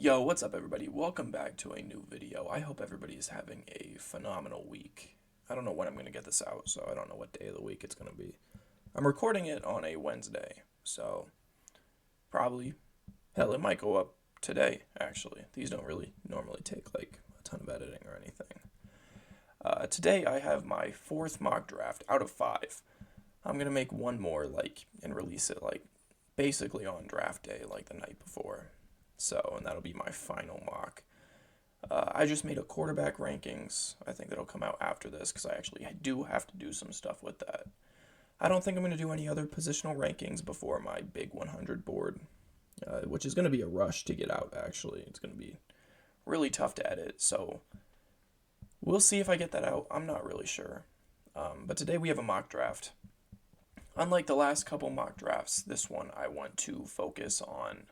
Yo, what's up everybody? Welcome back to a new video. I hope everybody is having a phenomenal week. I don't know when I'm going to get this out, so I don't know what day of the week it's going to be. I'm recording it on a Wednesday, so probably, hell, it might go up today, actually. These don't really normally take like a ton of editing or anything. Today I have my fourth mock draft out of 5. I'm going to make one more and release it basically on draft day, like the night before. So, and that'll be my final mock. I just made a quarterback rankings. I think that'll come out after this because I actually do have to do some stuff with that. I don't think I'm going to do any other positional rankings before my big 100 board, which is going to be a rush to get out, actually. It's going to be really tough to edit, so we'll see if I get that out. I'm not really sure. But today we have a mock draft. Unlike the last couple mock drafts, this one I want to focus on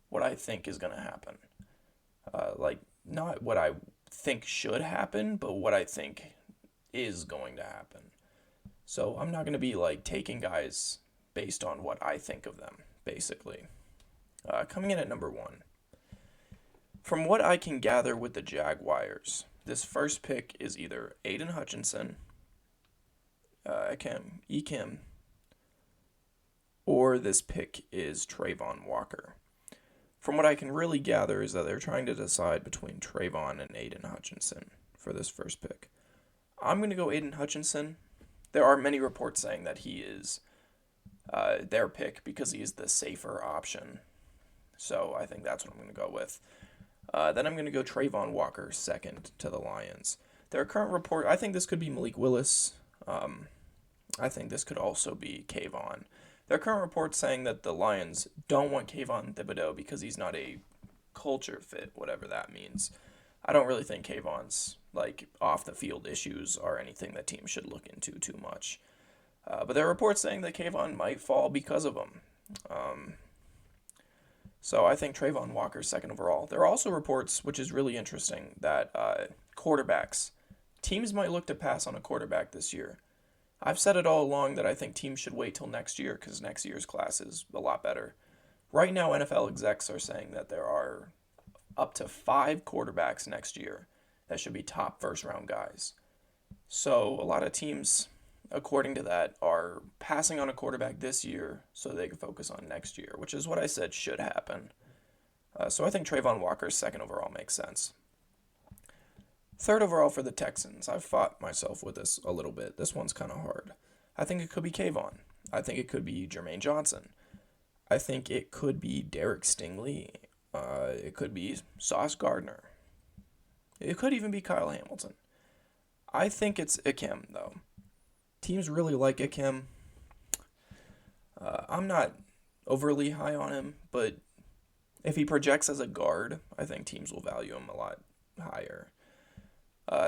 what I think is going to happen. Not what I think should happen, but what I think is going to happen. So I'm not going to be taking guys based on what I think of them, basically. Coming in at number 1. From what I can gather with the Jaguars, this first pick is either Aiden Hutchinson, Ekim, or this pick is Trevor Walker. From what I can really gather is that they're trying to decide between Trevon and Aiden Hutchinson for this first pick. I'm going to go Aiden Hutchinson. There are many reports saying that he is their pick because he is the safer option. So I think that's what I'm going to go with. Then I'm going to go Trevor Walker second to the Lions. Their current report, I think this could be Malik Willis. I think this could also be Kayvon. There are current reports saying that the Lions don't want Kayvon Thibode because he's not a culture fit, whatever that means. I don't really think Kayvon's off the field issues are anything that teams should look into too much. But there are reports saying that Kayvon might fall because of him. So I think Trevor Walker's second overall. There are also reports, which is really interesting, that quarterbacks, teams might look to pass on a quarterback this year. I've said it all along that I think teams should wait till next year because next year's class is a lot better. Right now, NFL execs are saying that there are up to 5 quarterbacks next year that should be top first-round guys. So a lot of teams, according to that, are passing on a quarterback this year so they can focus on next year, which is what I said should happen. So I think Trevor Walker's second overall makes sense. Third overall for the Texans. I've fought myself with this a little bit. This one's kind of hard. I think it could be Kayvon. I think it could be Jermaine Johnson. I think it could be Derek Stingley. It could be Sauce Gardner. It could even be Kyle Hamilton. I think it's Ekim, though. Teams really like Ekim. I'm not overly high on him, but if he projects as a guard, I think teams will value him a lot higher.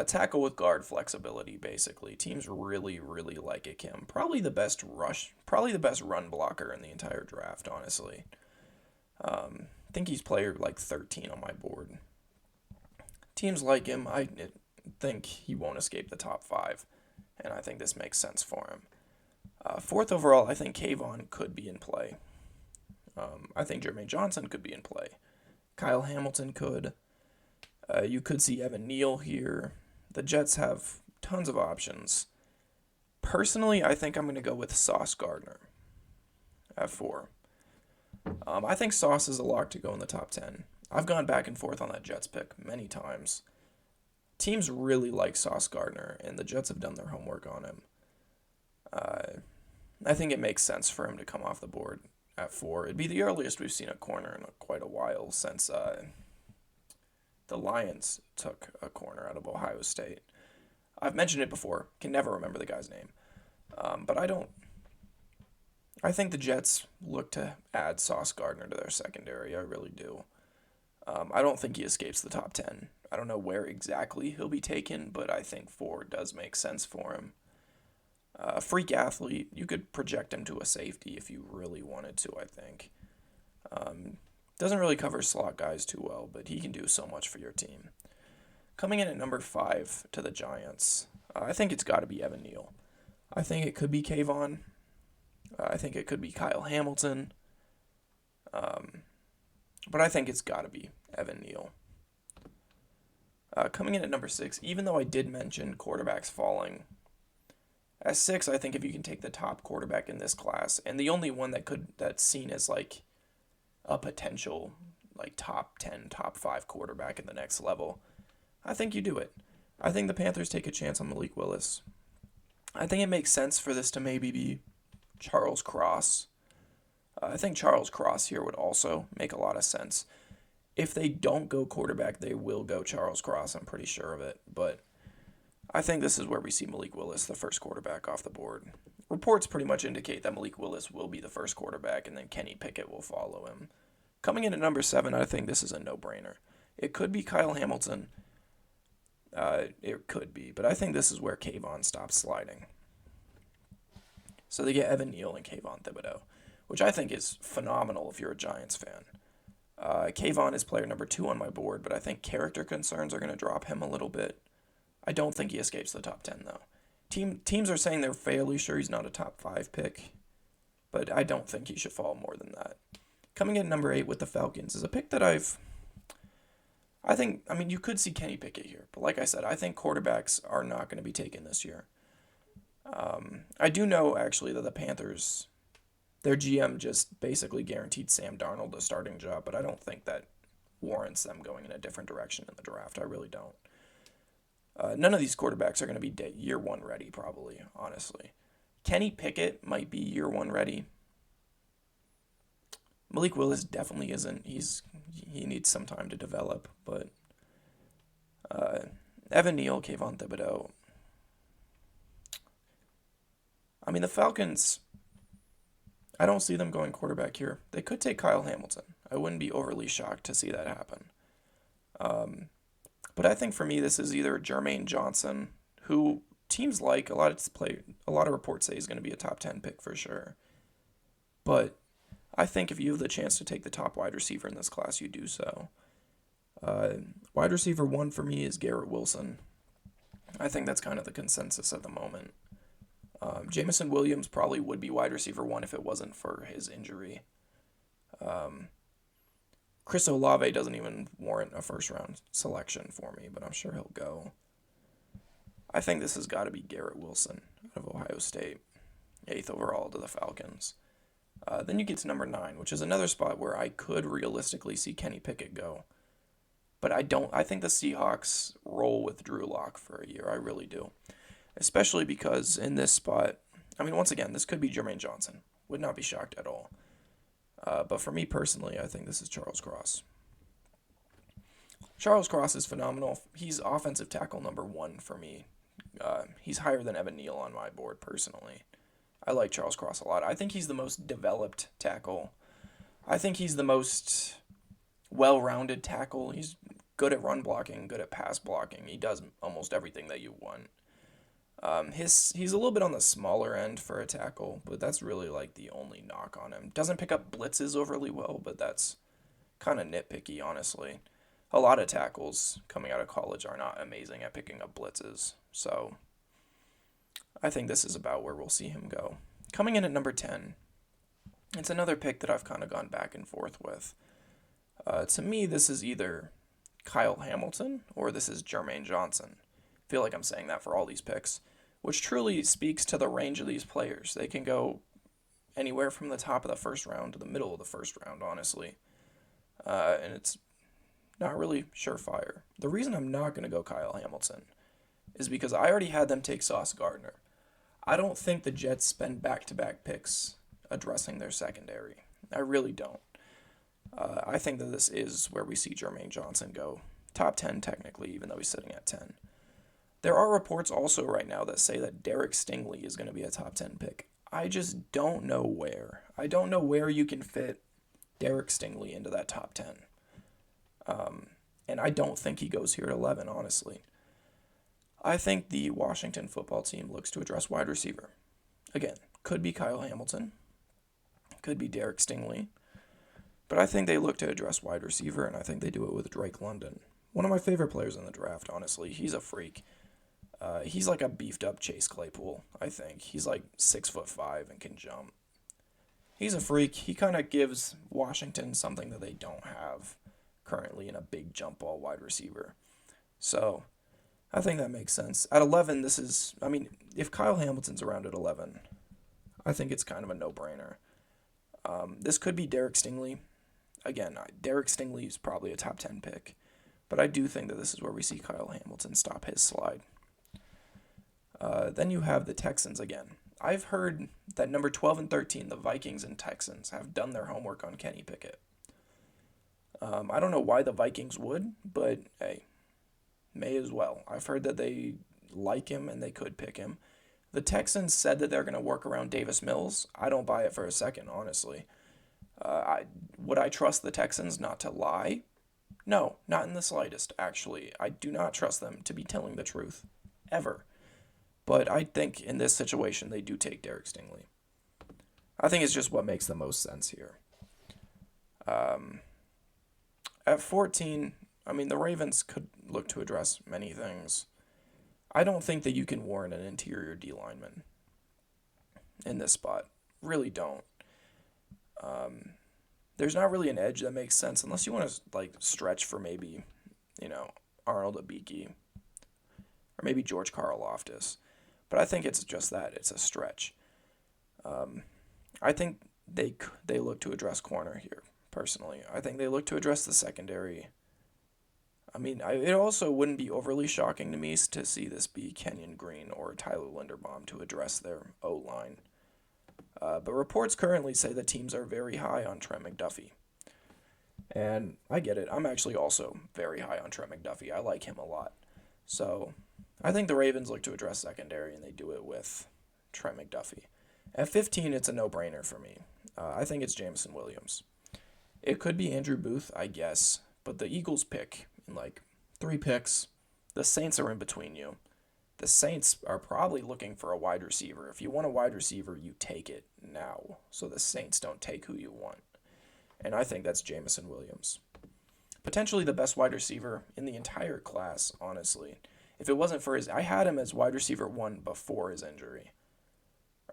Tackle with guard flexibility, basically. Teams really, really like Ekim. Probably the best run blocker in the entire draft, honestly. I think he's player 13 on my board. Teams like him. I think he won't escape the top 5, and I think this makes sense for him. Fourth overall, I think Kayvon could be in play. I think Jermaine Johnson could be in play. Kyle Hamilton could. You could see Evan Neal here. The Jets have tons of options. Personally, I think I'm going to go with Sauce Gardner at 4. I think Sauce is a lock to go in the top 10. I've gone back and forth on that Jets pick many times. Teams really like Sauce Gardner, and the Jets have done their homework on him. I think it makes sense for him to come off the board at 4. It'd be the earliest we've seen a corner in quite a while since the Lions took a corner out of Ohio State. I've mentioned it before. Can never remember the guy's name. But I think the Jets look to add Sauce Gardner to their secondary. I really do. I don't think he escapes the top 10. I don't know where exactly he'll be taken, but I think 4 does make sense for him. A freak athlete, you could project him to a safety if you really wanted to, I think. Doesn't really cover slot guys too well, but he can do so much for your team. Coming in at number 5 to the Giants, I think it's got to be Evan Neal. I think it could be Kayvon. I think it could be Kyle Hamilton. But I think it's got to be Evan Neal. Coming in at number 6, even though I did mention quarterbacks falling, at 6, I think if you can take the top quarterback in this class, and the only one that's seen as like a potential like top 10, top 5 quarterback in the next level, I think you do it. I think the Panthers take a chance on Malik Willis. I think it makes sense for this to maybe be Charles Cross. I think Charles Cross here would also make a lot of sense. If they don't go quarterback, they will go Charles Cross. I'm pretty sure of it. But I think this is where we see Malik Willis, the first quarterback, off the board. Reports pretty much indicate that Malik Willis will be the first quarterback, and then Kenny Pickett will follow him. Coming in at number 7, I think this is a no-brainer. It could be Kyle Hamilton. It could be, but I think this is where Kayvon stops sliding. So they get Evan Neal and Kayvon Thibode, which I think is phenomenal if you're a Giants fan. Kayvon is player number 2 on my board, but I think character concerns are going to drop him a little bit. I don't think he escapes the top 10, though. Teams are saying they're fairly sure he's not a top 5 pick, but I don't think he should fall more than that. Coming in at number 8 with the Falcons is a pick that you could see Kenny Pickett here, but like I said, I think quarterbacks are not going to be taken this year. I do know, actually, that the Panthers, their GM just basically guaranteed Sam Darnold a starting job, but I don't think that warrants them going in a different direction in the draft. I really don't. None of these quarterbacks are going to be year 1 ready, probably, honestly. Kenny Pickett might be year 1 ready. Malik Willis definitely isn't. He needs some time to develop, but Evan Neal, Kayvon Thibode. I mean, the Falcons, I don't see them going quarterback here. They could take Kyle Hamilton. I wouldn't be overly shocked to see that happen. But I think for me, this is either Jermaine Johnson, who teams like, a lot of reports say he's going to be a top 10 pick for sure. But I think if you have the chance to take the top wide receiver in this class, you do so. Wide receiver 1 for me is Garrett Wilson. I think that's kind of the consensus at the moment. Jameson Williams probably would be wide receiver 1 if it wasn't for his injury. Chris Olave doesn't even warrant a first-round selection for me, but I'm sure he'll go. I think this has got to be Garrett Wilson out of Ohio State, 8th overall to the Falcons. Then you get to number 9, which is another spot where I could realistically see Kenny Pickett go. But I think the Seahawks roll with Drew Lock for a year. I really do. Especially because in this spot, I mean, once again, this could be Jermaine Johnson. Would not be shocked at all. But for me personally, I think this is Charles Cross. Charles Cross is phenomenal. He's offensive tackle number 1 for me. He's higher than Evan Neal on my board personally. I like Charles Cross a lot. I think he's the most developed tackle. I think he's the most well-rounded tackle. He's good at run blocking, good at pass blocking. He does almost everything that you want. He's a little bit on the smaller end for a tackle, but that's really like the only knock on him. Doesn't pick up blitzes overly well, but that's kind of nitpicky, honestly. A lot of tackles coming out of college are not amazing at picking up blitzes, so I think this is about where we'll see him go. Coming in at number 10, it's another pick that I've kind of gone back and forth with. To me, this is either Kyle Hamilton or this is Jermaine Johnson. I feel like I'm saying that for all these picks, which truly speaks to the range of these players. They can go anywhere from the top of the first round to the middle of the first round, honestly. And it's not really surefire. The reason I'm not going to go Kyle Hamilton is because I already had them take Sauce Gardner. I don't think the Jets spend back-to-back picks addressing their secondary. I really don't. I think that this is where we see Jermaine Johnson go. Top 10 technically, even though he's sitting at 10. There are reports also right now that say that Derek Stingley is going to be a top 10 pick. I just don't know where. I don't know where you can fit Derek Stingley into that top 10. And I don't think he goes here at 11, honestly. I think the Washington football team looks to address wide receiver. Again, could be Kyle Hamilton. Could be Derek Stingley. But I think they look to address wide receiver, and I think they do it with Drake London. One of my favorite players in the draft, honestly. He's a freak. He's like a beefed-up Chase Claypool, I think. He's like 6'5" and can jump. He's a freak. He kind of gives Washington something that they don't have currently in a big jump ball wide receiver. So I think that makes sense. At 11, if Kyle Hamilton's around at 11, I think it's kind of a no-brainer. This could be Derek Stingley. Again, Derek Stingley is probably a top 10 pick, but I do think that this is where we see Kyle Hamilton stop his slide. Then you have the Texans again. I've heard that number 12 and 13, the Vikings and Texans, have done their homework on Kenny Pickett. I don't know why the Vikings would, but hey, may as well. I've heard that they like him and they could pick him. The Texans said that they're going to work around Davis Mills. I don't buy it for a second, honestly. Would I trust the Texans not to lie? No, not in the slightest, actually. I do not trust them to be telling the truth, ever. But I think in this situation, they do take Derek Stingley. I think it's just what makes the most sense here. At 14, the Ravens could look to address many things. I don't think that you can warrant an interior D lineman in this spot. Really don't. There's not really an edge that makes sense unless you want to stretch for maybe, Arnold Abiki or maybe George Karlaftis. But I think it's just that. It's a stretch. I think they look to address corner here, personally. I think they look to address the secondary. It also wouldn't be overly shocking to me to see this be Kenyon Green or Tyler Linderbaum to address their O-line. But reports currently say the teams are very high on Trent McDuffie. And I get it. I'm actually also very high on Trent McDuffie. I like him a lot. So I think the Ravens look to address secondary, and they do it with Trent McDuffie. At 15, it's a no-brainer for me. I think it's Jameson Williams. It could be Andrew Booth, I guess, but the Eagles pick in 3 picks. The Saints are in between you. The Saints are probably looking for a wide receiver. If you want a wide receiver, you take it now, so the Saints don't take who you want. And I think that's Jameson Williams. Potentially the best wide receiver in the entire class, honestly. If it wasn't for I had him as wide receiver 1 before his injury.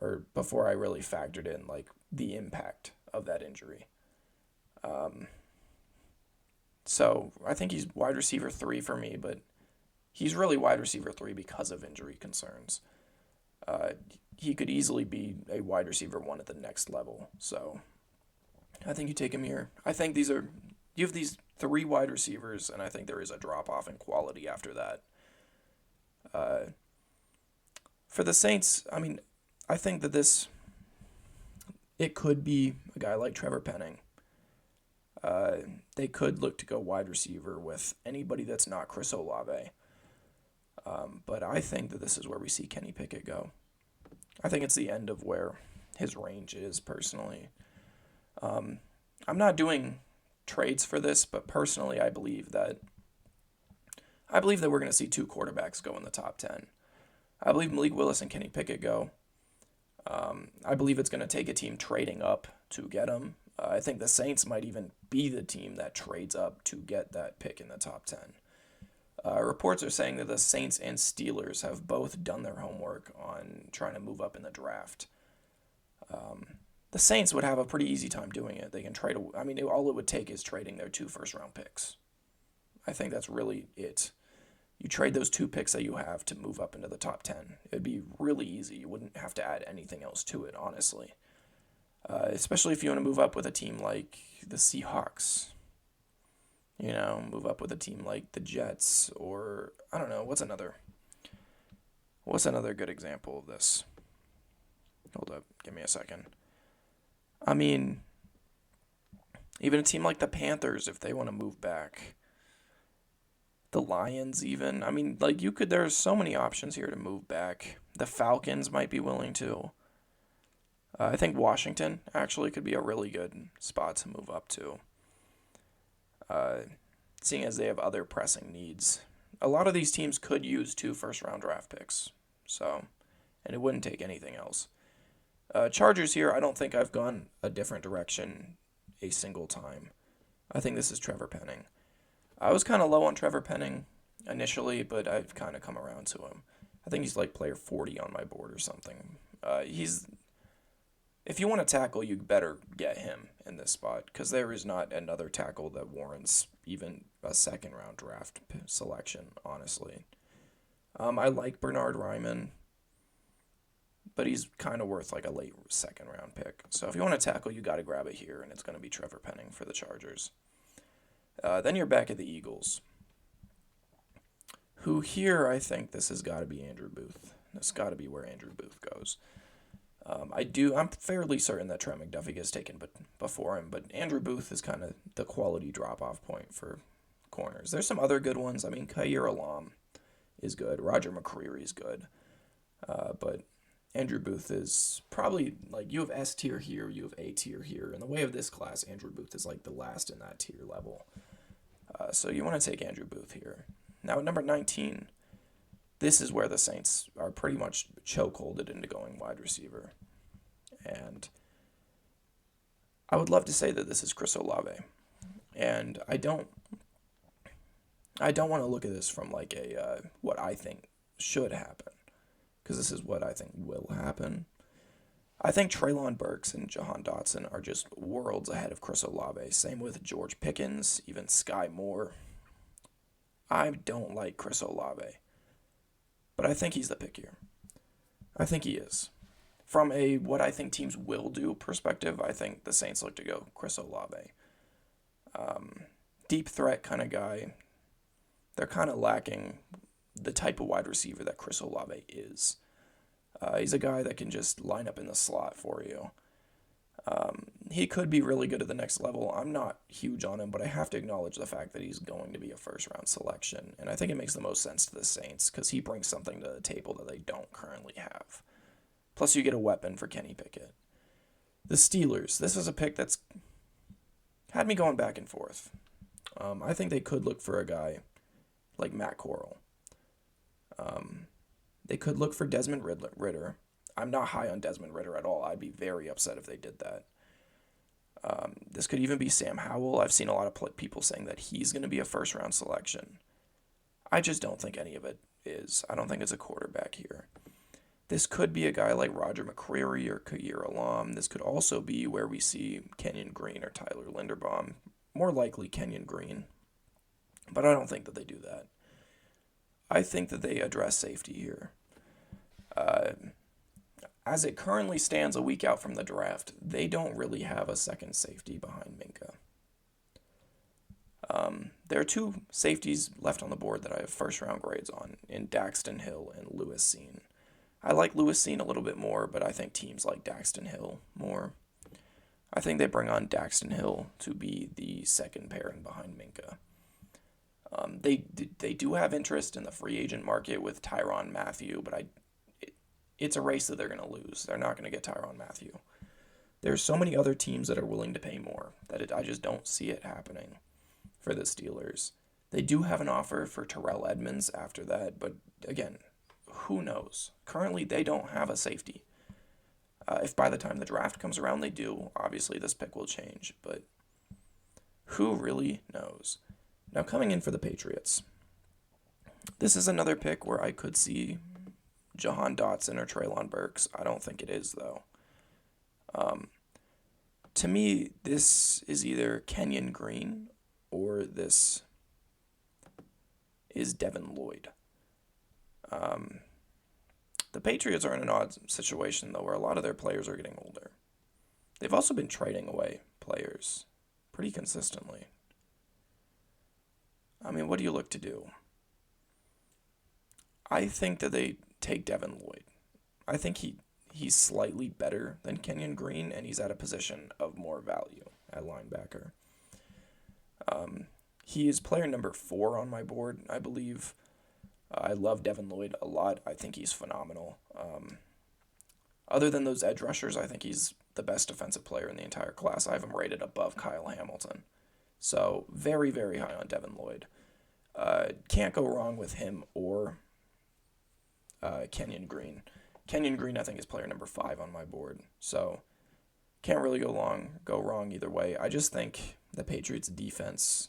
Or before I really factored in, the impact of that injury. So I think he's wide receiver 3 for me, but he's really wide receiver 3 because of injury concerns. He could easily be a wide receiver 1 at the next level. So I think you take him here. I think you have these 3 wide receivers, and I think there is a drop-off in quality after that. For the Saints, I think that it could be a guy like Trevor Penning. They could look to go wide receiver with anybody that's not Chris Olave. But I think that this is where we see Kenny Pickett go. I think it's the end of where his range is, personally. I'm not doing trades for this, but personally I believe that we're going to see 2 quarterbacks go in the top 10. I believe Malik Willis and Kenny Pickett go. I believe it's going to take a team trading up to get him. I think the Saints might even be the team that trades up to get that pick in the top 10. Reports are saying that the Saints and Steelers have both done their homework on trying to move up in the draft. The Saints would have a pretty easy time doing it. They can trade. All it would take is trading their 2 first-round picks. I think that's really it. You trade those 2 picks that you have to move up into the top 10. It'd be really easy. You wouldn't have to add anything else to it, honestly. Especially if you want to move up with a team like the Seahawks. Move up with a team like the Jets, or I don't know, what's another good example of this? Hold up, give me a second. Even a team like the Panthers, if they want to move back. The Lions, even. There's so many options here to move back. The Falcons might be willing to. I think Washington actually could be a really good spot to move up to. Seeing as they have other pressing needs. A lot of these teams could use 2 first-round draft picks. And it wouldn't take anything else. Chargers here, I don't think I've gone a different direction a single time. I think this is Trevor Penning. I was kind of low on Trevor Penning initially, but I've kind of come around to him. I think he's player 40 on my board or something. If you want to tackle, you better get him in this spot, because there is not another tackle that warrants even a second-round draft selection, honestly. I like Bernard Ryman, but he's kind of worth like a late second-round pick. So if you want to tackle, you got to grab it here, and it's going to be Trevor Penning for the Chargers. Then you're back at the Eagles, who here I think this has got to be Andrew Booth. This got to be where Andrew Booth goes. I'm fairly certain that Trent McDuffie gets taken before him, but Andrew Booth is kind of the quality drop-off point for corners. There's some other good ones. I mean, Kaiir Elam is good. Roger McCreary is good. But Andrew Booth is probably, like, you have S tier here, you have A tier here. In the way of this class, Andrew Booth is like the last in that tier level. So you want to take Andrew Booth here. Now at number 19, this is where the Saints are pretty much chokeholded into going wide receiver. And I would love to say that this is Chris Olave. And I don't want to look at this from like a what I think should happen, because this is what I think will happen. I think Treylon Burks and Jahan Dotson are just worlds ahead of Chris Olave. Same with George Pickens, even Sky Moore. I don't like Chris Olave, but I think he's the pick here. I think he is. From a what I think teams will do perspective, I think the Saints look to go Chris Olave. Deep threat kind of guy. They're kind of lacking the type of wide receiver that Chris Olave is. He's a guy that can just line up in the slot for you. He could be really good at the next level. I'm not huge on him, but I have to acknowledge the fact that he's going to be a first-round selection. And I think it makes the most sense to the Saints because he brings something to the table that they don't currently have. Plus, you get a weapon for Kenny Pickett. The Steelers. This is a pick that's had me going back and forth. I think they could look for a guy like Matt Corral. They could look for Desmond Ridder. I'm not high on Desmond Ridder at all. I'd be very upset if they did that. This could even be Sam Howell. I've seen a lot of people saying that he's going to be a first-round selection. I just don't think any of it is. I don't think it's a quarterback here. This could be a guy like Roger McCreary or Kaiir Elam. This could also be where we see Kenyon Green or Tyler Linderbaum. More likely Kenyon Green. But I don't think that they do that. I think that they address safety here. As it currently stands a week out from the draft, they don't really have a second safety behind Minka. There are two safeties left on the board that I have first-round grades on, in Daxton Hill and Lewis Seen. I like Lewis Seen a little bit more, but I think teams like Daxton Hill more. I think they bring on Daxton Hill to be the second pairing behind Minka. They do have interest in the free agent market with Tyrann Mathieu, but it's a race that they're going to lose. They're not going to get Tyrann Mathieu. There's so many other teams that are willing to pay more that I just don't see it happening for the Steelers. They do have an offer for Terrell Edmonds after that, but again, who knows? Currently, they don't have a safety. If by the time the draft comes around they do, obviously this pick will change, but who really knows? Now, coming in for the Patriots, this is another pick where I could see Jahan Dotson or Treylon Burks. I don't think it is, though. To me, this is either Kenyon Green or this is Devin Lloyd. The Patriots are in an odd situation, though, where a lot of their players are getting older. They've also been trading away players pretty consistently. I mean, what do you look to do? I think that they take Devin Lloyd. I think he's slightly better than Kenyon Green, and he's at a position of more value at linebacker. He is player number 4 on my board, I believe. I love Devin Lloyd a lot. I think he's phenomenal. Other than those edge rushers, I think he's the best defensive player in the entire class. I have him rated above Kyle Hamilton. So very, very high on Devin Lloyd. Can't go wrong with him or Kenyon Green. Kenyon Green, I think, is player number 5 on my board. So can't really go wrong either way. I just think the Patriots' defense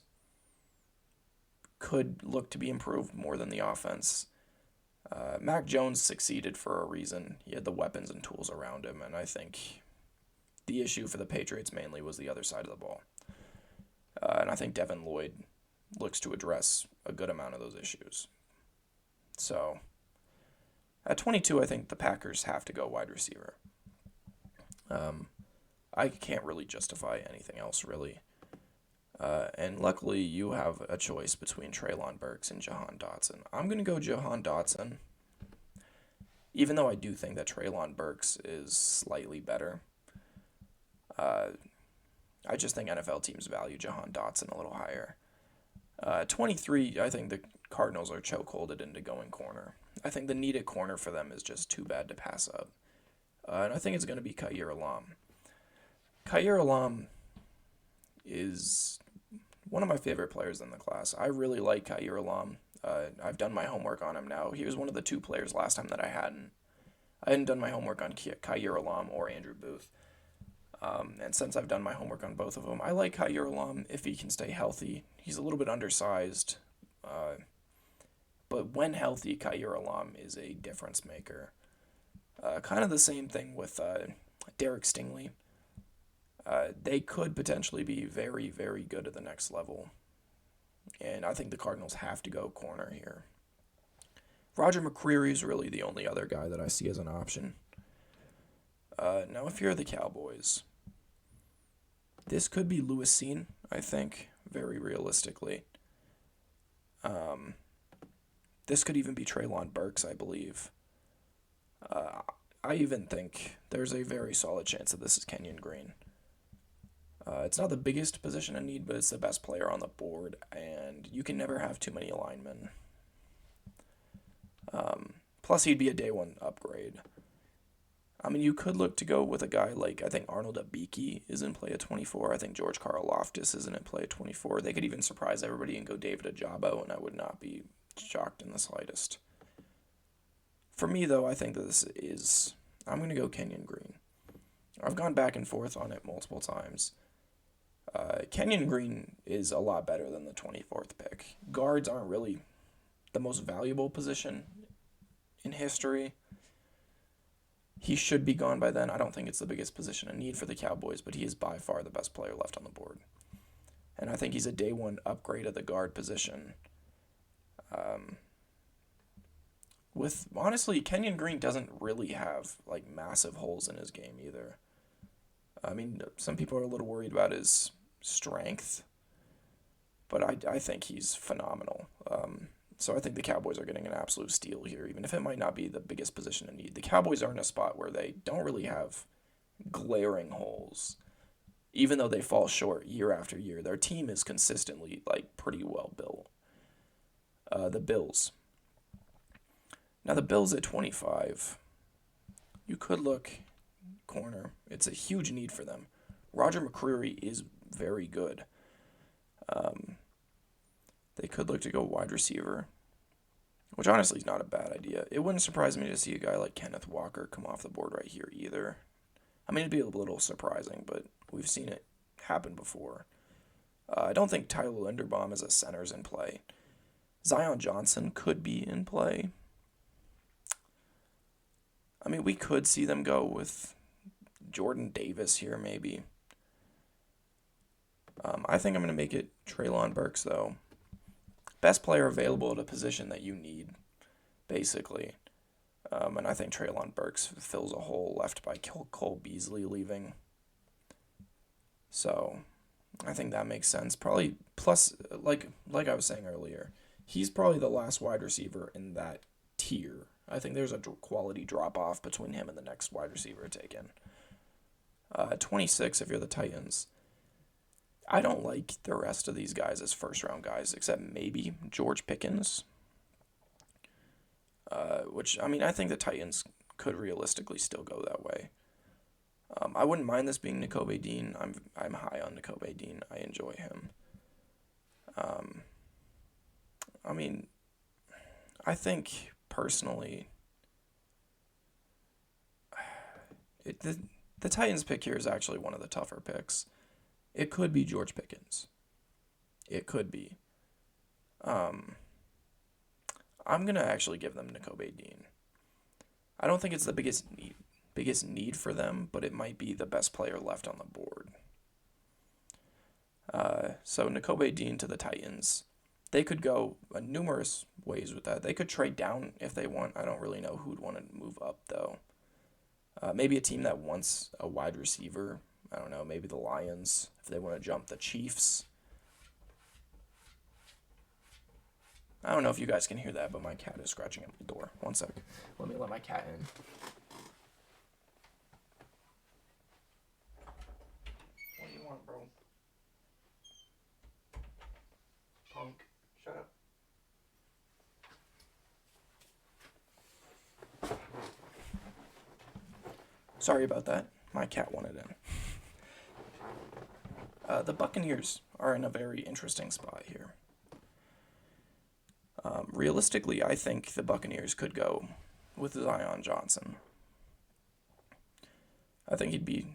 could look to be improved more than the offense. Mac Jones succeeded for a reason. He had the weapons and tools around him, and I think the issue for the Patriots mainly was the other side of the ball. And I think Devin Lloyd looks to address a good amount of those issues. So, at 22, I think the Packers have to go wide receiver. I can't really justify anything else, really. And luckily, you have a choice between Treylon Burks and Jahan Dotson. I'm going to go Jahan Dotson, even though I do think that Treylon Burks is slightly better. I just think NFL teams value Jahan Dotson a little higher. 23, I think the Cardinals are chokeholded into going corner. I think the need at corner for them is just too bad to pass up. And I think it's going to be Kaiir Elam. Kaiir Elam is one of my favorite players in the class. I really like Kaiir Elam. I've done my homework on him now. He was one of the two players last time that I hadn't. I hadn't done my homework on Kaiir Elam or Andrew Booth. And since I've done my homework on both of them, I like Kaiir Elam if he can stay healthy. He's a little bit undersized. But when healthy, Kaiir Elam is a difference maker. Kind of the same thing with Derek Stingley. They could potentially be very, very good at the next level. And I think the Cardinals have to go corner here. Roger McCreary is really the only other guy that I see as an option. Now, if you're the Cowboys, this could be Lewis Cine, I think, very realistically. This could even be Treylon Burks, I believe. I even think there's a very solid chance that this is Kenyon Green. It's not the biggest position in need, but it's the best player on the board, and you can never have too many linemen. Plus, he'd be a day one upgrade. I mean, you could look to go with a guy like, I think Arnold Abiki is in play at 24. I think George Karlaftis is in play at 24. They could even surprise everybody and go David Ajabo, and I would not be shocked in the slightest. For me, though, I think that I'm going to go Kenyon Green. I've gone back and forth on it multiple times. Kenyon Green is a lot better than the 24th pick. Guards aren't really the most valuable position in history. He should be gone by then. I don't think it's the biggest position in need for the Cowboys, but he is by far the best player left on the board. And I think he's a day one upgrade at the guard position. Honestly, Kenyon Green doesn't really have like massive holes in his game either. I mean, some people are a little worried about his strength, but I think he's phenomenal. So I think the Cowboys are getting an absolute steal here, even if it might not be the biggest position in need. The Cowboys are in a spot where they don't really have glaring holes, even though they fall short year after year. Their team is consistently like pretty well built. The Bills. Now the Bills at 25, you could look corner. It's a huge need for them. Roger McCreary is very good. They could look to go wide receiver, which honestly is not a bad idea. It wouldn't surprise me to see a guy like Kenneth Walker come off the board right here either. I mean, it'd be a little surprising, but we've seen it happen before. I don't think Tyler Linderbaum as a center's in play. Zion Johnson could be in play. I mean, we could see them go with Jordan Davis here, maybe. I think I'm going to make it Treylon Burks, though. Best player available at a position that you need, basically. And I think Treylon Burks fills a hole left by Cole Beasley leaving. So, I think that makes sense. Probably, plus, like I was saying earlier, he's probably the last wide receiver in that tier. I think there's a quality drop-off between him and the next wide receiver taken. 26, if you're the Titans. I don't like the rest of these guys as first-round guys, except maybe George Pickens. Which, I mean, I think the Titans could realistically still go that way. I wouldn't mind this being Nakobe Dean. I'm high on Nakobe Dean. I enjoy him. I mean, I think personally, the Titans pick here is actually one of the tougher picks. It could be George Pickens. It could be. I'm going to actually give them Nakobe Dean. I don't think it's the biggest need for them, but it might be the best player left on the board. So Nakobe Dean to the Titans. they could go numerous ways with that. They could trade down if they want. I don't really know who'd want to move up, though. Maybe a team that wants a wide receiver. I don't know, maybe the Lions, if they want to jump the Chiefs. I don't know if you guys can hear that, but my cat is scratching at the door. One sec. Let me let my cat in. What do you want, bro? Punk, shut up. Sorry about that. My cat wanted in. The Buccaneers are in a very interesting spot here. Realistically, I think the Buccaneers could go with Zion Johnson. I think he'd be...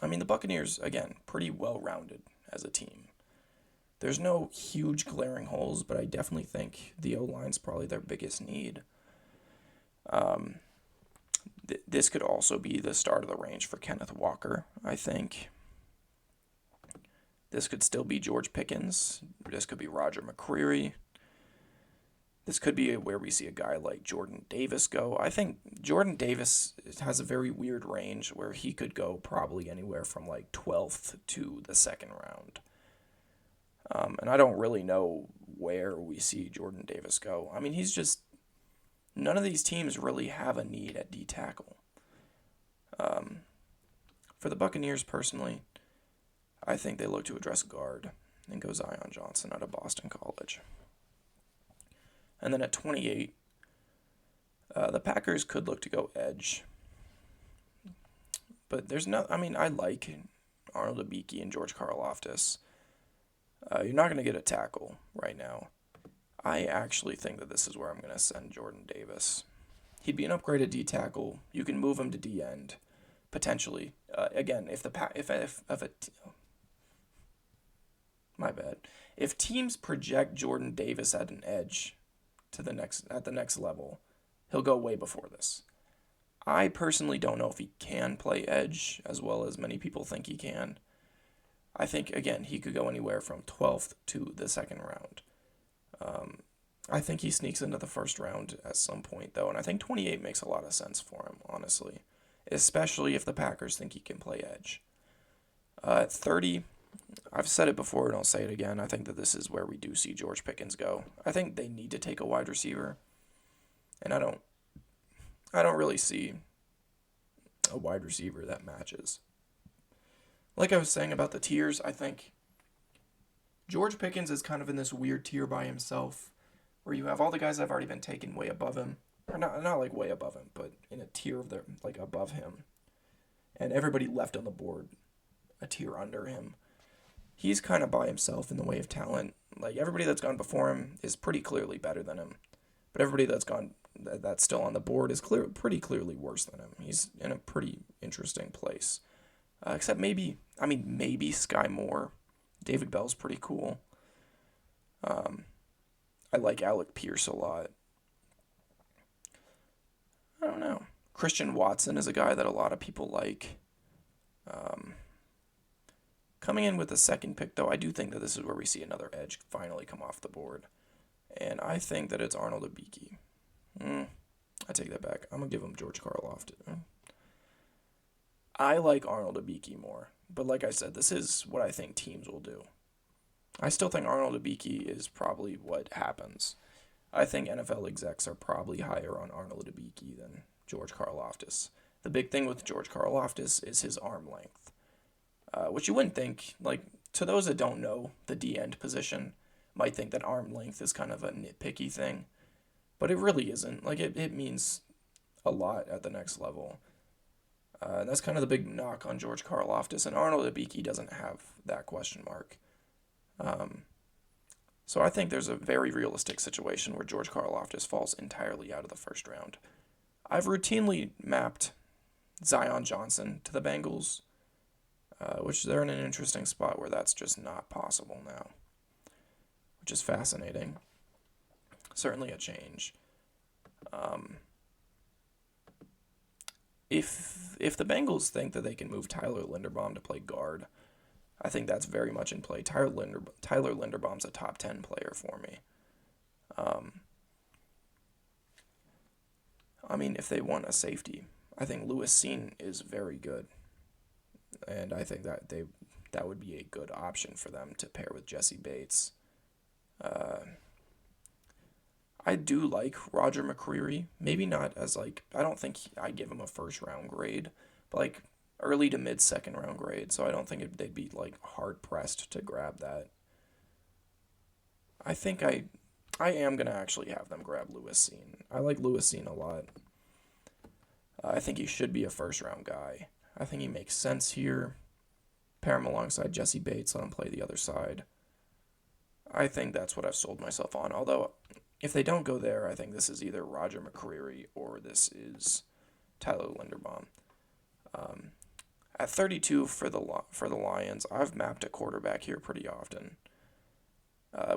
I mean, the Buccaneers, again, pretty well-rounded as a team. There's no huge glaring holes, but I definitely think the O-line's probably their biggest need. This could also be the start of the range for Kenneth Walker, I think. This could still be George Pickens. This could be Roger McCreary. This could be where we see a guy like Jordan Davis go. I think Jordan Davis has a very weird range where he could go probably anywhere from like 12th to the second round. And I don't really know where we see Jordan Davis go. I mean, he's just... None of these teams really have a need at D tackle. For the Buccaneers, personally, I think they look to address guard and go Zion Johnson out of Boston College. And then at 28, the Packers could look to go edge. But there's no... I mean, I like Arnold Ebike and George Karlaftis. You're not going to get a tackle right now. I actually think that this is where I'm going to send Jordan Davis. He'd be an upgraded D tackle. You can move him to D end, potentially. Again, my bad. If teams project Jordan Davis at an edge at the next level, he'll go way before this. I personally don't know if he can play edge as well as many people think he can. I think, again, he could go anywhere from 12th to the second round. I think he sneaks into the first round at some point, though, and I think 28 makes a lot of sense for him, honestly, especially if the Packers think he can play edge. At 30, I've said it before and I'll say it again, I think that this is where we do see George Pickens go. I think they need to take a wide receiver, and I don't really see a wide receiver that matches. Like I was saying about the tiers, I think George Pickens is kind of in this weird tier by himself, where you have all the guys that have already been taken way above him, or not like way above him, but in a tier of their like above him, and everybody left on the board a tier under him. He's kind of by himself in the way of talent. Like everybody that's gone before him is pretty clearly better than him, but everybody that's still on the board is pretty clearly worse than him. He's in a pretty interesting place, except maybe Sky Moore. David Bell's pretty cool. I like Alec Pierce a lot. I don't know. Christian Watson is a guy that a lot of people like. Coming in with the second pick, though, I do think that this is where we see another edge finally come off the board. And I think that it's Arnold Ebike. I take that back. I'm going to give him George Karlaftis. I like Arnold Ebike more. But like I said, this is what I think teams will do. I still think Arnold Ebike is probably what happens. I think NFL execs are probably higher on Arnold Ebike than George Karlaftis. The big thing with George Karlaftis is his arm length, which you wouldn't think, like, to those that don't know the D-end position, might think that arm length is kind of a nitpicky thing, but it really isn't. Like, it means a lot at the next level. That's kind of the big knock on George Karlaftis, and Arnold Ebike doesn't have that question mark. So I think there's a very realistic situation where George Karlaftis falls entirely out of the first round. I've routinely mapped Zion Johnson to the Bengals, which they're in an interesting spot where that's just not possible now, which is fascinating. Certainly a change. If the Bengals think that they can move Tyler Linderbaum to play guard, I think that's very much in play. Tyler Linderbaum's a top 10 player for me. I mean, if they want a safety, I think Lewis Cine is very good. And I think that would be a good option for them to pair with Jesse Bates. I do like Roger McCreary. Maybe not as I don't think I give him a first round grade, but early to mid second round grade. So I don't think they'd be hard pressed to grab that. I think I am gonna actually have them grab Lewis Cine. I like Lewis Cine a lot. I think he should be a first round guy. I think he makes sense here. Pair him alongside Jesse Bates, let him play the other side. I think that's what I've sold myself on. Although, if they don't go there, I think this is either Roger McCreary or this is Tyler Linderbaum. At 32 for the Lions, I've mapped a quarterback here pretty often.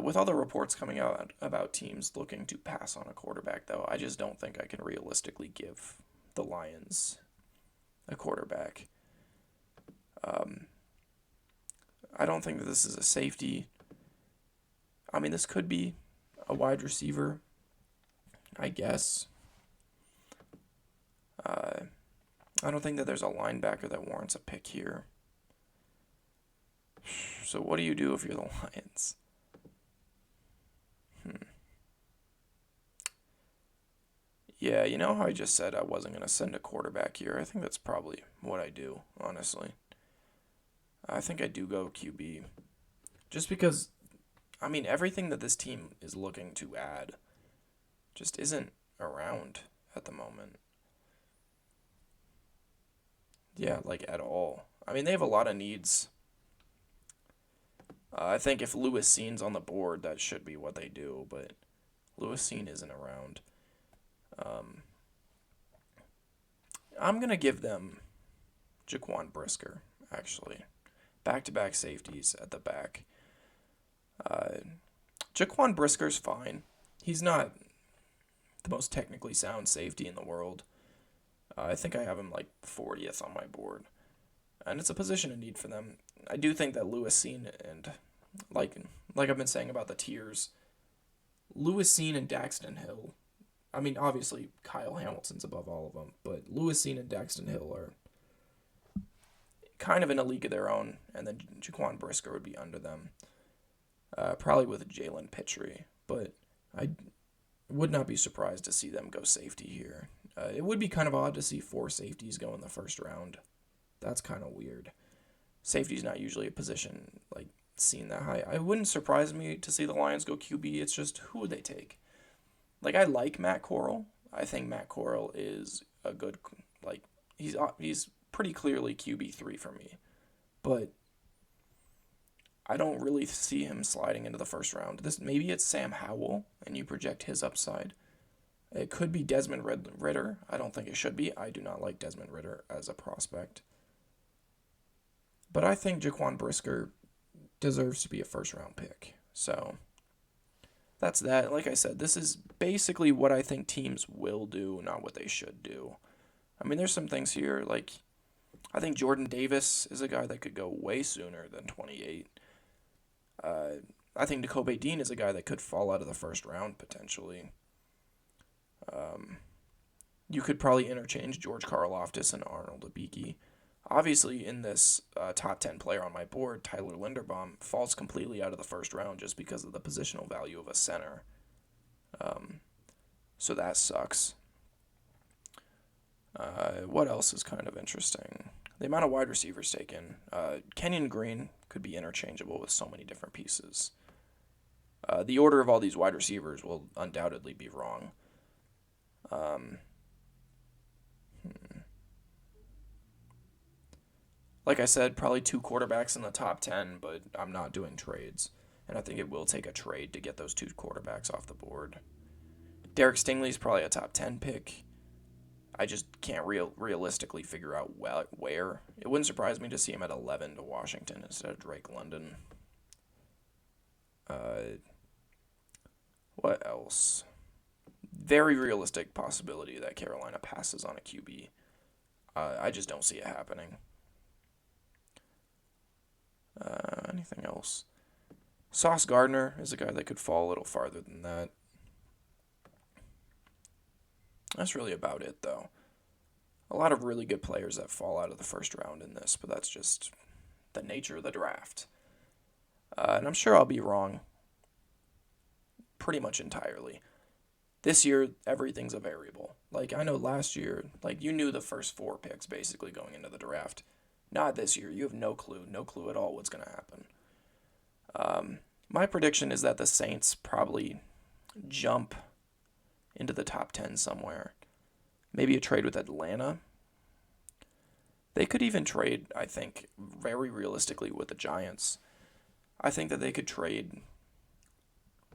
With all the reports coming out about teams looking to pass on a quarterback, though, I just don't think I can realistically give the Lions a quarterback. I don't think that this is a safety. I mean, this could be a wide receiver, I guess. I don't think that there's a linebacker that warrants a pick here. So what do you do if you're the Lions? Yeah, you know how I just said I wasn't going to send a quarterback here? I think that's probably what I do, honestly. I think I do go QB. Just because, I mean, everything that this team is looking to add just isn't around at the moment. Yeah, at all. I mean, they have a lot of needs. I think if Lewis Cine's on the board, that should be what they do, but Lewis Cine isn't around. I'm going to give them Jaquan Brisker, actually. Back-to-back safeties at the back. Jaquan Brisker's fine. He's not the most technically sound safety in the world. I think I have him 40th on my board. And it's a position of need for them. I do think that Lewis Cine and, like I've been saying about the tiers, Lewis Cine and Daxton Hill, I mean, obviously, Kyle Hamilton's above all of them, but Lewis Cine and Daxton Hill are kind of in a league of their own, and then Jaquan Brisker would be under them. Probably with Jalen Pitre, but I would not be surprised to see them go safety here. It would be kind of odd to see 4 safeties go in the first round. That's kind of weird. Safety's not usually a position seen that high. It wouldn't surprise me to see the Lions go QB. It's just, who would they take? I like Matt Corral. I think Matt Corral is a good, he's pretty clearly QB3 for me. But I don't really see him sliding into the first round. Maybe it's Sam Howell, and you project his upside. It could be Desmond Ridder. I don't think it should be. I do not like Desmond Ridder as a prospect. But I think Jaquan Brisker deserves to be a first-round pick. So that's that. Like I said, this is basically what I think teams will do, not what they should do. I mean, there's some things here, I think Jordan Davis is a guy that could go way sooner than 28. I think Nakobe Dean is a guy that could fall out of the first round, potentially. You could probably interchange George Karlaftis and Arnold Abiki. Obviously, in this top 10 player on my board, Tyler Linderbaum falls completely out of the first round just because of the positional value of a center. So that sucks. What else is kind of interesting? The amount of wide receivers taken. Kenyon Green could be interchangeable with so many different pieces. The order of all these wide receivers will undoubtedly be wrong. Like I said, probably 2 quarterbacks in the top 10, but I'm not doing trades. And I think it will take a trade to get those 2 quarterbacks off the board. Derek Stingley's probably a top 10 pick. I just can't realistically figure out where. It wouldn't surprise me to see him at 11 to Washington instead of Drake London. What else? Very realistic possibility that Carolina passes on a QB. I just don't see it happening. Anything else? Sauce Gardner is a guy that could fall a little farther than that. That's really about it, though. A lot of really good players that fall out of the first round in this, but that's just the nature of the draft. And I'm sure I'll be wrong pretty much entirely. This year, everything's a variable. Like, I know last year, like, you knew the first 4 picks basically going into the draft. Not this year. You have no clue at all what's going to happen. My prediction is that the Saints probably jump into the top 10 somewhere. Maybe a trade with Atlanta. They could even trade, I think, very realistically with the Giants. I think that they could trade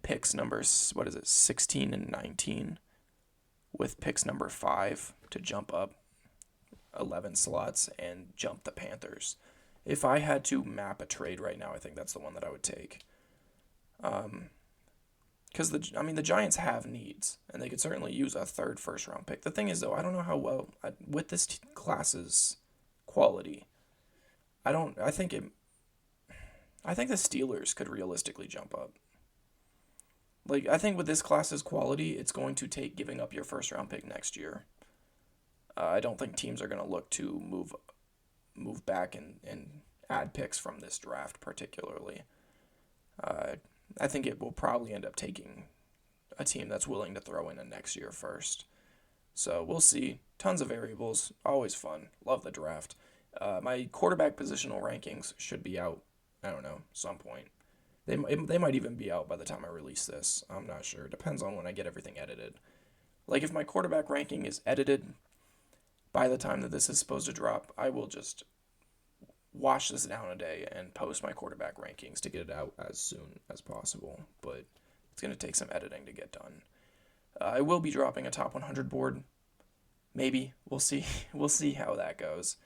picks numbers, 16 and 19, with picks number 5 to jump up 11 slots and jump the Panthers. If I had to map a trade right now, I think that's the one that I would take. Because the Giants have needs, and they could certainly use a 3rd first-round pick. The thing is, though, I don't know how well with this class's quality. I think the Steelers could realistically jump up. Like, I think with this class's quality, it's going to take giving up your first-round pick next year. I don't think teams are going to look to move back and add picks from this draft particularly. I think it will probably end up taking a team that's willing to throw in a next year first. So we'll see. Tons of variables. Always fun. Love the draft. My quarterback positional rankings should be out, I don't know, some point. They might even be out by the time I release this. I'm not sure. Depends on when I get everything edited. Like, if my quarterback ranking is edited by the time that this is supposed to drop, I will just wash this down a day and post my quarterback rankings to get it out as soon as possible. But it's going to take some editing to get done. I will be dropping a top 100 board. Maybe. We'll see. We'll see how that goes.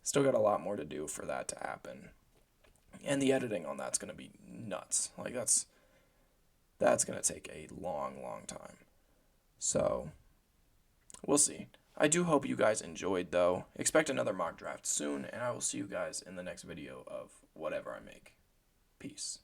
Still got a lot more to do for that to happen. And the editing on that's going to be nuts. Like, that's going to take a long, long time. So, we'll see. I do hope you guys enjoyed, though. Expect another mock draft soon, and I will see you guys in the next video of whatever I make. Peace.